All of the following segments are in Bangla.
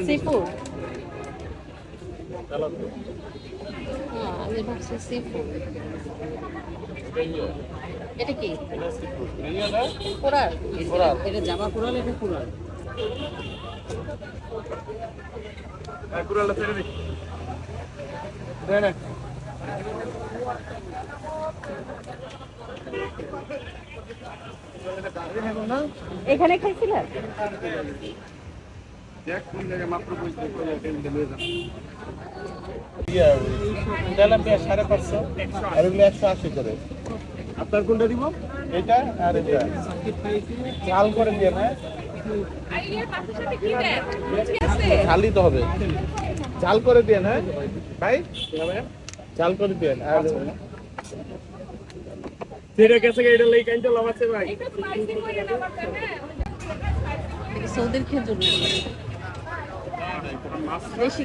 Sea food. আমি ভাবছি সি ফুড। এটা কি কোরাল? এটা জামা কোরাল, এটা কোরাল। কুড়ালটা ছেড়ে দিই। দে না। এখানে খাইছিলেন? দেখ কোন জায়গায় মাত্র বসে তেলাপিয়া 550 আর এগুলো 180 করে। আপনার কোনটা দিব? এটা আর এটা ঝাল করে দিয়ে না, ঝালই তো হবে, ঝাল করে দিয়ে না ভাই, ঝাল করে দিয়ে। আর সেটা কেসে এটা লই কাইন্টা লাগাছে ভাই। সৌদির খেজুর দেশি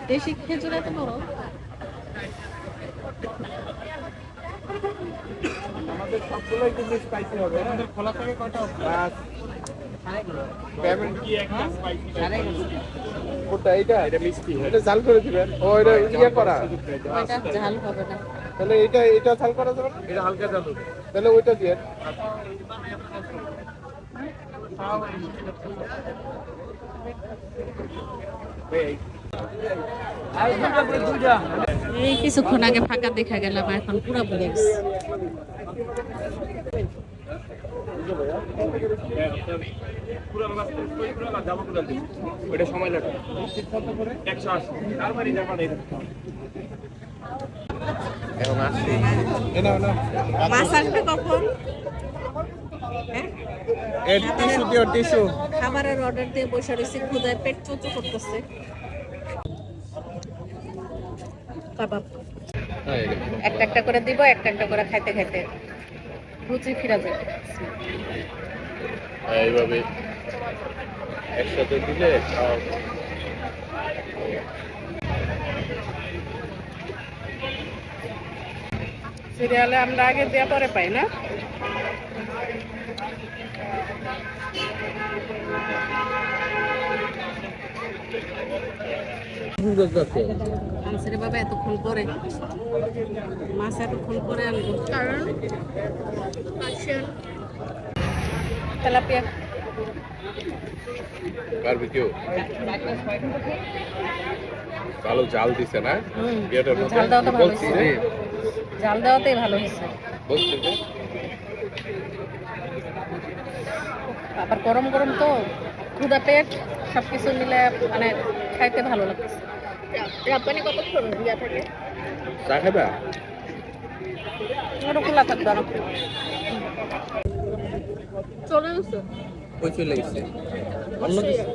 দেশি খেজুর এত বড়। আমাদের সবগুলোই কিন্তু স্পাইসি হবে। আমাদের খোলা থেকে কয়টা বাস পেমেন্ট কি একটা স্পাইসি কোনটা? এটা মিষ্টি, এটা ঝাল করে দিবেন। ও এটা ইয়া করা, এটা ঝাল হবে না। তাহলে এটা ঝাল করা যাবে না, এটা হালকা ঝাল হবে, তাহলে ওইটা দিয়ে। এই কিছুক্ষণ আগে ফাঁকা দেখা গেলাম, এখন পুরো ভরে গেছে। ওইটা সময় লাগে 180 তারপরে যাবা না। এখন আসছি না মাছ আসবে কখন? এর টিস্যু দিও, টিস্যু। খাবারের অর্ডার দিয়ে বসে রয়েছে, ক্ষুধায় পেট চোচো করতেছে। কাবাব একটা একটা করে দিব, একটা একটা করে খাইতে খাইতে রুচি ফিরা যাবে। এইভাবে একসাথে দিলে সিরিয়ালে আমরা আগে দেওয়া পরে পাই না। মাছের বাবা এতক্ষণ পরে, মাছ এতক্ষণ পরে আনবো কারণ তেলাপিয়া বারবিকিউ ভালো জাল দিছে না? ঝাল দেওয়াটা ভালো হয়েছে, ঝাল দেওয়াতেই ভালো হয়েছে। আবার গরম গরম তো, ক্ষুধা পেট সবকিছু মিলে মানে খাইতে ভালো লাগছে। জাপানি কতক্ষণ ইয়া থাকে? চা খাবা? ওটা খোলা থাকবে না। চলে গেছে, ওই চলে গেছে অন্য কিছু।